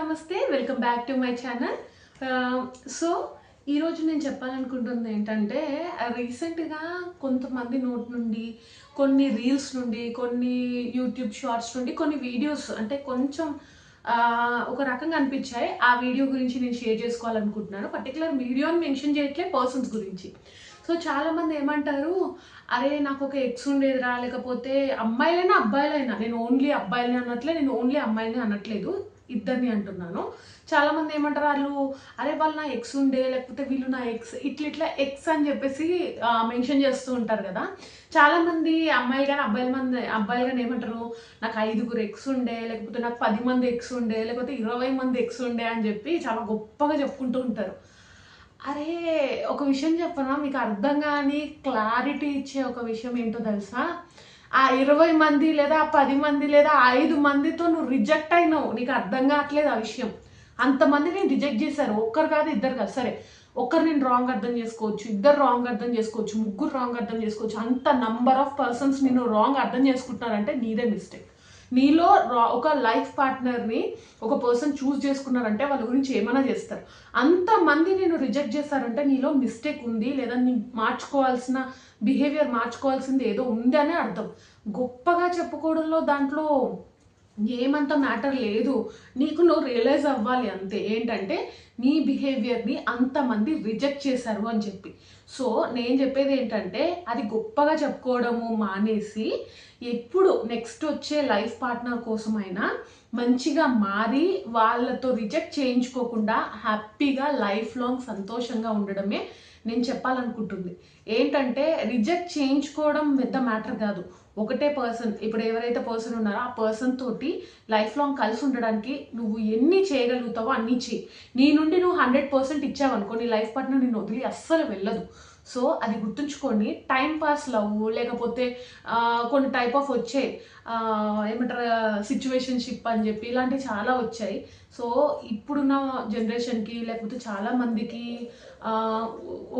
నమస్తే welcome back to my channel. So ఈరోజు నేను చెప్పాలనుకుంటుంది ఏంటంటే రీసెంట్గా కొంతమంది నోట్ నుండి కొన్ని రీల్స్ నుండి కొన్ని యూట్యూబ్ షార్ట్స్ నుండి కొన్ని వీడియోస్ అంటే కొంచెం ఒక రకంగా అనిపించాయి. ఆ వీడియో గురించి నేను షేర్ చేసుకోవాలనుకుంటున్నాను. పర్టికులర్ వీడియోని మెన్షన్ చేయట్లే, పర్సన్స్ గురించి. సో చాలామంది ఏమంటారు, అరే నాకు ఒక ఎక్స్ ఉండేదిరా, లేకపోతే అమ్మాయిలైనా అబ్బాయిలైనా, నేను ఓన్లీ అబ్బాయిలని అనట్లే, నేను ఓన్లీ అమ్మాయిని అనట్లేదు, ఇద్దరిని అంటున్నాను. చాలామంది ఏమంటారు, అరే వాళ్ళు నా ఎక్స్ ఉండే, లేకపోతే వీళ్ళు నా ఎక్స్, ఇట్లా ఎక్స్ అని చెప్పేసి మెన్షన్ చేస్తూ ఉంటారు కదా. చాలామంది అమ్మాయిలు కానీ అబ్బాయిలు కానీ ఏమంటారు, నాకు 5 ఎక్స్ ఉండే, లేకపోతే నాకు 10 మంది ఎక్స్ ఉండే, లేకపోతే 20 మంది ఎక్స్ ఉండే అని చెప్పి చాలా గొప్పగా చెప్పుకుంటూ ఉంటారు. అరే ఒక విషయం చెప్పనా, మీకు అర్థం కాని క్లారిటీ ఇచ్చే ఒక విషయం ఏంటో తెలుసా? ఆ 20 మంది లేదా 10 మంది లేదా 5 మందితో నువ్వు రిజెక్ట్ అయినావు, నీకు అర్థం కావట్లేదు ఆ విషయం. అంతమంది నేను రిజెక్ట్ చేశారు, ఒక్కరు కాదు ఇద్దరు కాదు, సరే ఒక్కరు నేను రాంగ్ అర్థం చేసుకోవచ్చు, ఇద్దరు రాంగ్ అర్థం చేసుకోవచ్చు, ముగ్గురు రాంగ్ అర్థం చేసుకోవచ్చు. అంత నంబర్ ఆఫ్ పర్సన్స్ నేను రాంగ్ అర్థం చేసుకుంటున్నారంటే నీదే మిస్టేక్. నీలో ఒక లైఫ్ పార్ట్నర్ని ఒక పర్సన్ చూస్ చేసుకున్నారంటే వాళ్ళ గురించి ఏమైనా చేస్తారు. అంతమంది నేను రిజెక్ట్ చేస్తారంటే నీలో మిస్టేక్ ఉంది, లేదా నీ మార్చుకోవాల్సిన బిహేవియర్ మార్చుకోవాల్సింది ఏదో ఉంది అనే అర్థం. గొప్పగా చెప్పుకోవడంలో దాంట్లో ఏమంత మ్యాటర్ లేదు. నీకు నువ్వు రియలైజ్ అవ్వాలి అంతే, ఏంటంటే నీ బిహేవియర్ని అంతమంది రిజెక్ట్ చేశారు అని చెప్పి. సో నేను చెప్పేది ఏంటంటే అది గొప్పగా చెప్పుకోవడము మానేసి ఎప్పుడు నెక్స్ట్ వచ్చే లైఫ్ పార్ట్నర్ కోసమైనా మంచిగా మారి వాళ్ళతో రిజెక్ట్ చేయించుకోకుండా హ్యాపీగా లైఫ్ లాంగ్ సంతోషంగా ఉండడమే నేను చెప్పాలనుకుంటుంది. ఏంటంటే రిజెక్ట్ చేయించుకోవడం పెద్ద మ్యాటర్ కాదు. ఒకటే పర్సన్, ఇప్పుడు ఎవరైతే పర్సన్ ఉన్నారో ఆ పర్సన్ తోటి లైఫ్ లాంగ్ కలిసి ఉండడానికి నువ్వు ఎన్ని చేయగలుగుతావో అన్నీ చేయి. నీ నుండి నువ్వు 100% ఇచ్చావనుకో, నీ లైఫ్ పార్ట్నర్ నిన్ను వదిలి అస్సలు వెళ్ళదు. సో అది గుర్తుంచుకొని టైం పాస్ లవ్, లేకపోతే కొన్ని టైప్ ఆఫ్ వచ్చాయి, ఏమంటారు సిచ్యువేషన్షిప్ అని చెప్పి, ఇలాంటివి చాలా వచ్చాయి. సో ఇప్పుడున్న జనరేషన్కి లేకపోతే చాలామందికి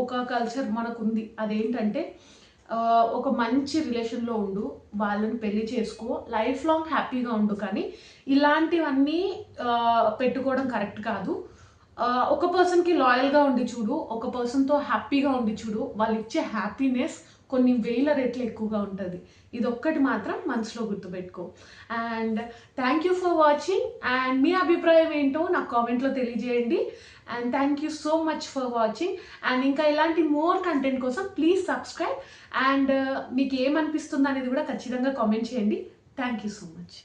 ఒక కల్చర్ మనకుంది, అదేంటంటే ఒక మంచి రిలేషన్లో ఉండు, వాళ్ళని పెళ్లి చేసుకో, లైఫ్ లాంగ్ హ్యాపీగా ఉండు. కానీ ఇలాంటివన్నీ పెట్టుకోవడం కరెక్ట్ కాదు. ఒక పర్సన్కి లాయల్గా ఉండి చూడు, ఒక పర్సన్తో హ్యాపీగా ఉండి చూడు, వాళ్ళు ఇచ్చే హ్యాపీనెస్ కొన్ని వేల రెట్లు ఎక్కువగా ఉంటుంది. ఇది ఒక్కటి మాత్రం మనసులో గుర్తుపెట్టుకో. And thank you for watching. And మీ అభిప్రాయం ఏంటో నాకు కామెంట్లో తెలియజేయండి. And thank you so much for watching. And ఇంకా ఇలాంటి మోర్ కంటెంట్ కోసం ప్లీజ్ సబ్స్క్రైబ్. అండ్ మీకు ఏమనిపిస్తుంది అనేది కూడా ఖచ్చితంగా కామెంట్ చేయండి. Thank you so much.